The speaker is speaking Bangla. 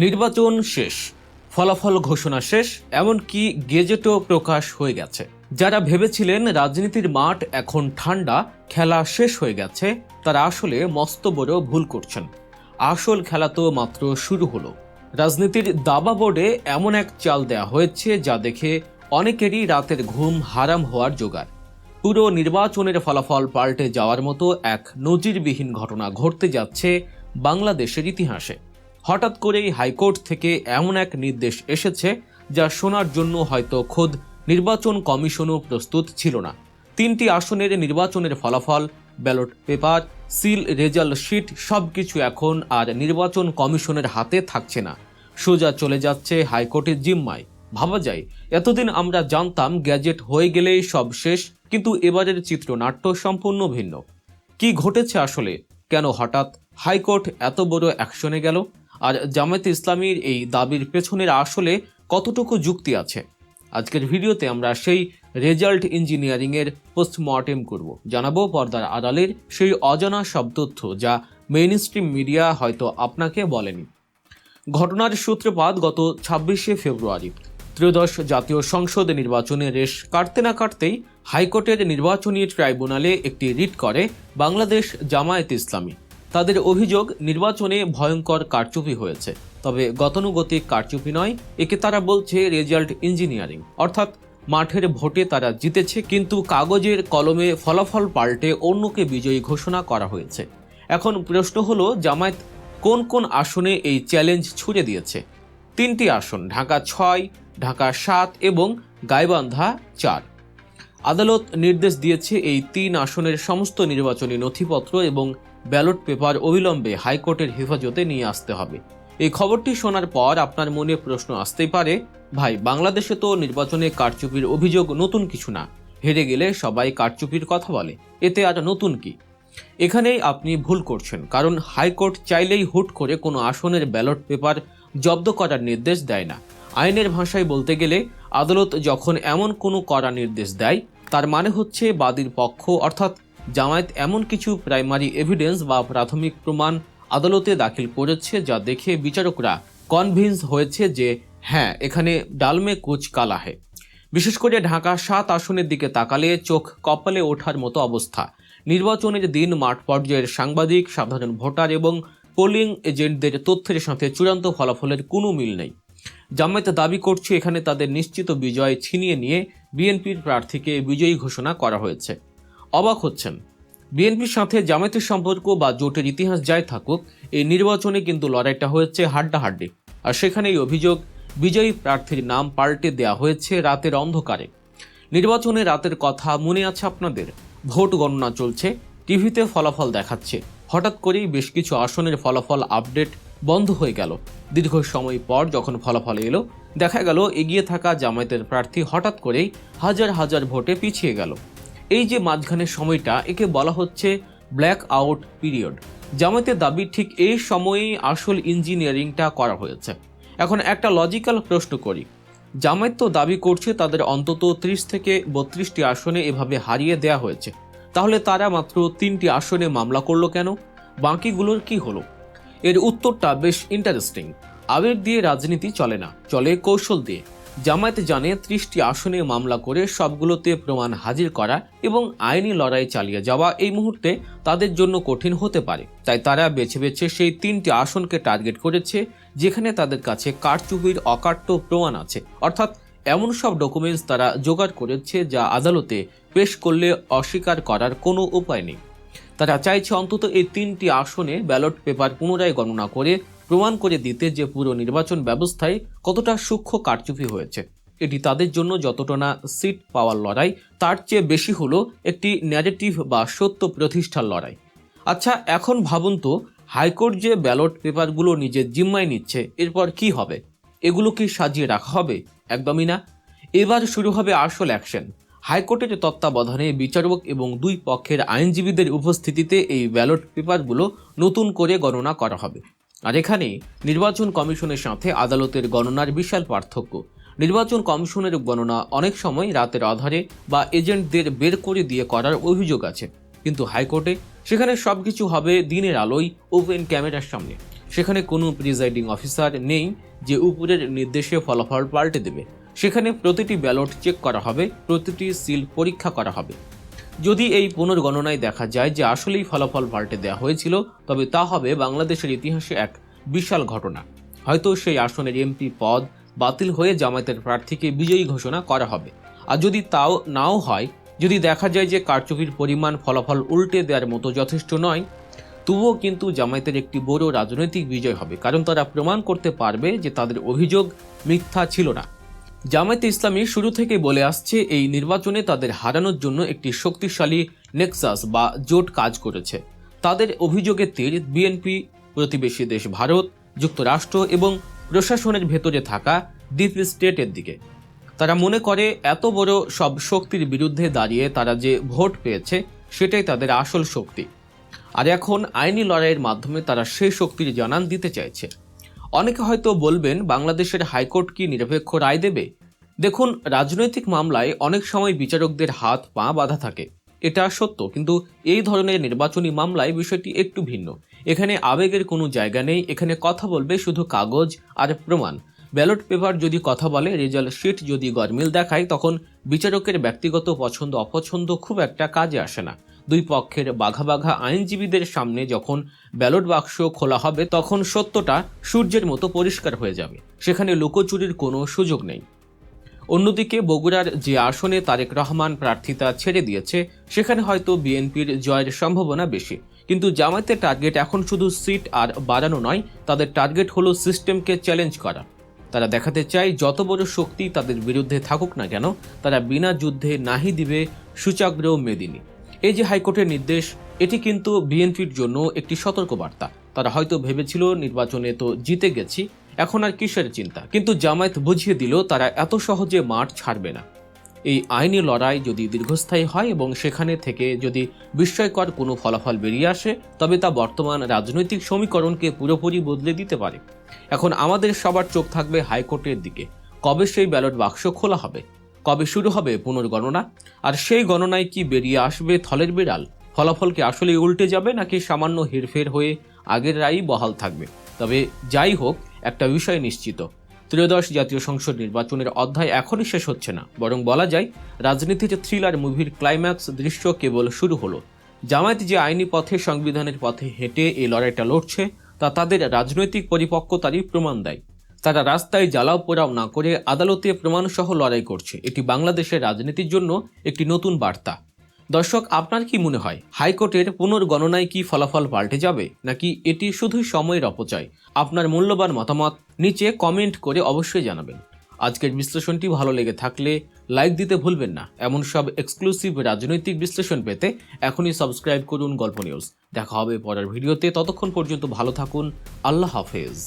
নির্বাচন শেষ, ফলাফল ঘোষণা শেষ, এমনকি গেজেটও প্রকাশ হয়ে গেছে। যারা ভেবেছিলেন রাজনীতির মাঠ এখন ঠান্ডা, খেলা শেষ হয়ে গেছে, তারা আসলে মস্ত বড় ভুল করছেন। আসল খেলা তো মাত্র শুরু হলো। রাজনীতির দাবা বোর্ডে এমন এক চাল দেয়া হয়েছে যা দেখে অনেকেরই রাতের ঘুম হারাম হওয়ার জোগাড়। পুরো নির্বাচনের ফলাফল পাল্টে যাওয়ার মতো এক নজিরবিহীন ঘটনা ঘটতে যাচ্ছে বাংলাদেশের ইতিহাসে। হঠাৎ করেই হাইকোর্ট থেকে এমন এক নির্দেশ এসেছে যা শোনার জন্য হয়তো খোদ নির্বাচন কমিশনও প্রস্তুত ছিল না। 3টি আসনের নির্বাচনের ফলাফল, ballot paper, seal, result sheet সবকিছু এখন আর নির্বাচন কমিশনের হাতে থাকছে না, সোজা চলে যাচ্ছে হাইকোর্টের জিম্মায়। ভাবা যায়, এতদিন আমরা জানতাম গ্যাজেট হয়ে গেলেই সব শেষ, কিন্তু এবারের চিত্রনাট্য সম্পূর্ণ ভিন্ন। কি ঘটেছে আসলে? কেন হঠাৎ হাইকোর্ট এত বড় অ্যাকশনে গেল? আর জামায়াতে ইসলামীর এই দাবির পেছনের আসলে কতটুকু যুক্তি আছে? আজকের ভিডিওতে আমরা সেই রেজাল্ট ইঞ্জিনিয়ারিংয়ের পোস্টমর্টেম করব, জানাবো পর্দার আড়ালের সেই অজানা সব তথ্য যা মেইনস্ট্রিম মিডিয়া হয়তো আপনাকে বলেনি। ঘটনার সূত্রপাত গত 26শে ফেব্রুয়ারি। ত্রয়োদশ জাতীয় সংসদ নির্বাচনে রেশ কাটতে না কাটতেই হাইকোর্টের নির্বাচনী ট্রাইব্যুনালে একটি রিট করে বাংলাদেশ জামায়াতে ইসলামী। তাদের অভিযোগ, নির্বাচনে ভয়ঙ্কর কারচুপি হয়েছে। তবে গতানুগতিক কারচুপি নয়, একে তারা বলছে রেজাল্ট ইঞ্জিনিয়ারিং। অর্থাৎ মাঠের ভোটে তারা জিতেছে, কিন্তু কাগজের কলমে ফলাফল পাল্টে অন্যকে বিজয়ী ঘোষণা করা হয়েছে। এখন প্রশ্ন হলো, জামায়াত কোন কোন আসনে এই চ্যালেঞ্জ ছুড়ে দিয়েছে? 3টি আসন, ঢাকা 6, ঢাকা 7 এবং গাইবান্ধা 4। আদালত নির্দেশ দিয়েছে এই 3 আসনের সমস্ত নির্বাচনী নথিপত্র এবং ব্যালট পেপার অবিলম্বে হাইকোর্টের হেফাজতে নিয়ে আসতে হবে। এই খবরটি শোনার পর আপনার মনে প্রশ্ন আসতেই পারে, ভাই, বাংলাদেশে তো নির্বাচনে কারচুপির অভিযোগ নতুন কিছু না, হেরে গেলে সবাই কারচুপির কথা বলে, এতে আর নতুন কি? এখানেই আপনি ভুল করছেন, কারণ হাইকোর্ট চাইলেই হুট করে কোনো আসনের ব্যালট পেপার জব্দ করার নির্দেশ দেয় না। আইনের ভাষায় বলতে গেলে, আদালত যখন এমন কোনো কড়া নির্দেশ দেয়, তার মানে হচ্ছে বাদীর পক্ষ অর্থাৎ জামায়াত এমন কিছু প্রাইমারি এভিডেন্স বা প্রাথমিক প্রমাণ আদালতে দাখিল করেছে যা দেখে বিচারকরা কনভিন্স হয়েছে যে হ্যাঁ, এখানে ডালমে কুচ কালা হে। বিশেষ করে ঢাকা 7 আসনের দিকে তাকালে চোখ কপালে ওঠার মতো অবস্থা। নির্বাচনের দিন মাঠ পর্যায়ের সাংবাদিক, সাধারণ ভোটার এবং পোলিং এজেন্টদের তথ্যের সাথে চূড়ান্ত ফলাফলের কোনো মিল নেই। জামায়াত দাবি করছে এখানে তাদের নিশ্চিত বিজয় ছিনিয়ে নিয়ে বিএনপির প্রার্থীকে বিজয়ী ঘোষণা করা হয়েছে। অবাক হচ্ছেন? বিএনপির সাথে জামায়াতের সম্পর্ক বা জোটের ইতিহাস যাই থাকুক, এই নির্বাচনে কিন্তু লড়াইটা হয়েছে হাড্ডাহাড্ডি। আর সেখানেই অভিযোগ, বিজয়ী প্রার্থীর নাম পাল্টে দেওয়া হয়েছে রাতের অন্ধকারে। নির্বাচনে রাতের কথা মনে আছে আপনাদের? ভোট গণনা চলছে, টিভিতে ফলাফল দেখাচ্ছে, হঠাৎ করেই বেশ কিছু আসনের ফলাফল আপডেট বন্ধ হয়ে গেল। দীর্ঘ সময় পর যখন ফলাফল এলো, দেখা গেল এগিয়ে থাকা জামায়াতের প্রার্থী হঠাৎ করেই হাজার হাজার ভোটে পিছিয়ে গেল। এই যে মাঝখানের সময়টা, একে বলা হচ্ছে ব্ল্যাক আউট পিরিয়ড। জামায়াতের দাবি ঠিক এই সময়েই আসল ইঞ্জিনিয়ারিংটা করা হয়েছে। এখন একটা লজিক্যাল প্রশ্ন করি, জামায়াত তো দাবি করছে তাদের অন্তত 30 থেকে 32টি আসনে এভাবে হারিয়ে দেয়া হয়েছে, তাহলে তারা মাত্র 3টি আসনে মামলা করলো কেন? বাকিগুলোর কি হলো? এর উত্তরটা বেশ ইন্টারেস্টিং। আবেগ দিয়ে রাজনীতি চলে না, চলে কৌশল দিয়ে। জামায়াত জানে 30টি আসনে মামলা করে সবগুলোতে প্রমাণ হাজির করা এবং আইনি লড়াই চালিয়ে যাওয়া এই মুহূর্তে তাদের জন্য কঠিন হতে পারে। তাই তারা বেছে বেছে সেই 3টি আসনকে টার্গেট করেছে যেখানে তাদের কাছে কারচুপির অকাট্য প্রমাণ আছে। অর্থাৎ এমন সব ডকুমেন্টস তারা জোগাড় করেছে যা আদালতে পেশ করলে অস্বীকার করার কোনো উপায় নেই। তারা চাইছে অন্তত এই 3টি আসনে ব্যালট পেপার পুনরায় গণনা করে প্রমাণ করে দিতে যে পুরো নির্বাচন ব্যবস্থায় কতটা সূক্ষ্ম কারচুপি হয়েছে। এটি তাদের জন্য যতটা না সিট পাওয়ার লড়াই, তার চেয়ে বেশি হলো একটি ন্যারেটিভ বা সত্য প্রতিষ্ঠার লড়াই। আচ্ছা, এখন ভাবুন তো, হাইকোর্ট যে ব্যালট পেপারগুলো নিজের জিম্মায় নিচ্ছে, এরপর কি হবে? এগুলো কি সাজিয়ে রাখা হবে? একদমই না। এবার শুরু হবে আসল অ্যাকশন। হাইকোর্টের তত্ত্বাবধানে বিচারক এবং 2 পক্ষের আইনজীবীদের উপস্থিতিতে এই ব্যালট পেপারগুলো নতুন করে গণনা করা হবে। আর এখানে নির্বাচন কমিশনের সাথে আদালতের গণনার বিশাল পার্থক্য। নির্বাচন কমিশনের গণনা অনেক সময় রাতের আধারে বা এজেন্টদের বের করে দিয়ে করার অভিযোগ আছে, কিন্তু হাইকোর্টে সেখানে সবকিছু হবে দিনের আলোয়, ওপেন ক্যামেরার সামনে। সেখানে কোনো প্রিজাইডিং অফিসার নেই যে উপরের নির্দেশে ফলাফল পাল্টে দেবে। সেখানে প্রতিটি ব্যালট চেক করা হবে, প্রতিটি সিল পরীক্ষা করা হবে। যদি এই পুনর্গণনায় দেখা যায় যে আসলেই ফলাফল পাল্টে দেওয়া হয়েছিল, তবে তা হবে বাংলাদেশের ইতিহাসে এক বিশাল ঘটনা। হয়তো সেই আসনের এমপি পদ বাতিল হয়ে জামায়াতের প্রার্থীকে বিজয়ী ঘোষণা করা হবে। আর যদি তাও নাও হয়, যদি দেখা যায় যে কারচুপির পরিমাণ ফলাফল উল্টে দেওয়ার মতো যথেষ্ট নয়, তবুও কিন্তু জামায়াতের একটি বড় রাজনৈতিক বিজয় হবে, কারণ তারা প্রমাণ করতে পারবে যে তাদের অভিযোগ মিথ্যা ছিল না। জামায়াতে ইসলামী শুরু থেকে বলে আসছে এই নির্বাচনে তাদের হারানোর জন্য একটি শক্তিশালী নেক্সাস বা জোট কাজ করেছে। তাদের অভিযোগের তীর বিএনপি, প্রতিবেশী দেশ ভারত, যুক্তরাষ্ট্র এবং প্রশাসনের ভেতরে থাকা ডিপ স্টেটের দিকে। তারা মনে করে এত বড় সব শক্তির বিরুদ্ধে দাঁড়িয়ে তারা যে ভোট পেয়েছে সেটাই তাদের আসল শক্তি। আর এখন আইনি লড়াইয়ের মাধ্যমে তারা সেই শক্তির জানান দিতে চাইছে। অনেকে হয়তো বলবেন, বাংলাদেশের হাইকোর্ট কি নিরপেক্ষ রায় দেবে? দেখুন, রাজনৈতিক মামলায় অনেক সময় বিচারকদের হাত পা বাঁধা থাকে, এটা সত্য, কিন্তু এই ধরনের নির্বাচনী মামলায় বিষয়টি একটু ভিন্ন। এখানে আবেগের কোনো জায়গা নেই, এখানে কথা বলবে শুধু কাগজ আর প্রমাণ। ব্যালট পেপার যদি কথা বলে, রেজাল্ট শিট যদি গরমিল দেখায়, তখন বিচারকের ব্যক্তিগত পছন্দ অপছন্দ খুব একটা কাজে আসে না। দুই পক্ষের বাঘা বাঘা আইনজীবীদের সামনে যখন ব্যালট বাক্স খোলা হবে, তখন সত্যটা সূর্যের মতো পরিষ্কার হয়ে যাবে। সেখানে লুকোচুরির কোনো সুযোগ নেই। অন্যদিকে বগুড়ার যে আসনে তারেক রহমান প্রার্থিতা ছেড়ে দিয়েছে, সেখানে হয়তো বিএনপির জয়ের সম্ভাবনা বেশি। কিন্তু জামায়াতের টার্গেট এখন শুধু সিট আর বাড়ানো নয়, তাদের টার্গেট হলো সিস্টেমকে চ্যালেঞ্জ করা। তারা দেখাতে চায় যত বড় শক্তি তাদের বিরুদ্ধে থাকুক না কেন, তারা বিনা যুদ্ধে নাহি দিবে সূচাগ্র মেদিনী। এই যে হাইকোর্টের নির্দেশ, এটি কিন্তু বিএনপির জন্য একটি সতর্কবার্তা। তারা হয়তো ভেবেছিল নির্বাচনে তো জিতে গেছি, এখন আর কিসের চিন্তা, কিন্তু জামায়াত বুঝিয়ে দিল তারা এত সহজে মাঠ ছাড়বে না। এই আইনি লড়াই যদি দীর্ঘস্থায়ী হয় এবং সেখানে থেকে যদি বিস্ময়কর কোনো ফলাফল বেরিয়ে আসে, তবে তা বর্তমান রাজনৈতিক সমীকরণকে পুরোপুরি বদলে দিতে পারে। এখন আমাদের সবার চোখ থাকবে হাইকোর্টের দিকে। কবে সেই ব্যালট বাক্স খোলা হবে, কবে শুরু হবে পুনর্গণনা, আর সেই গণনায় কি বেরিয়ে আসবে থলের বিড়াল? ফলাফল কি আসলেই উল্টে যাবে, নাকি সামান্য হেরফের হয়ে আগের রায়ই বহাল থাকবে? তবে যাই হোক, একটা বিষয় নিশ্চিত, ত্রয়োদশ জাতীয় সংসদ নির্বাচনের অধ্যায় এখনই শেষ হচ্ছে না, বরং বলা যায় রাজনীতির থ্রিলার মুভির ক্লাইম্যাক্স দৃশ্য কেবল শুরু হলো। জামায়াত যে আইনি পথে, সংবিধানের পথে হেঁটে এই লড়াইটা লড়ছে, তা তাদের রাজনৈতিক পরিপক্কতারই প্রমাণ দেয়। তারা রাস্তায় জ্বালাও পোড়াও না করে আদালতে প্রমাণসহ লড়াই করছে। এটি বাংলাদেশের রাজনীতির জন্য একটি নতুন বার্তা। দর্শক, আপনার কি মনে হয়, হাইকোর্টের পুনর্গণনায় কি ফলাফল পাল্টে যাবে, নাকি এটি শুধুই সময়ের অপচয়? আপনার মূল্যবান মতামত নিচে কমেন্ট করে অবশ্যই জানাবেন। আজকের বিশ্লেষণটি ভালো লেগে থাকলে লাইক দিতে ভুলবেন না। এমন সব এক্সক্লুসিভ রাজনৈতিক বিশ্লেষণ পেতে এখনই সাবস্ক্রাইব করুন গল্প নিউজ। দেখা হবে পরের ভিডিওতে, ততক্ষণ পর্যন্ত ভালো থাকুন। আল্লাহ হাফেজ।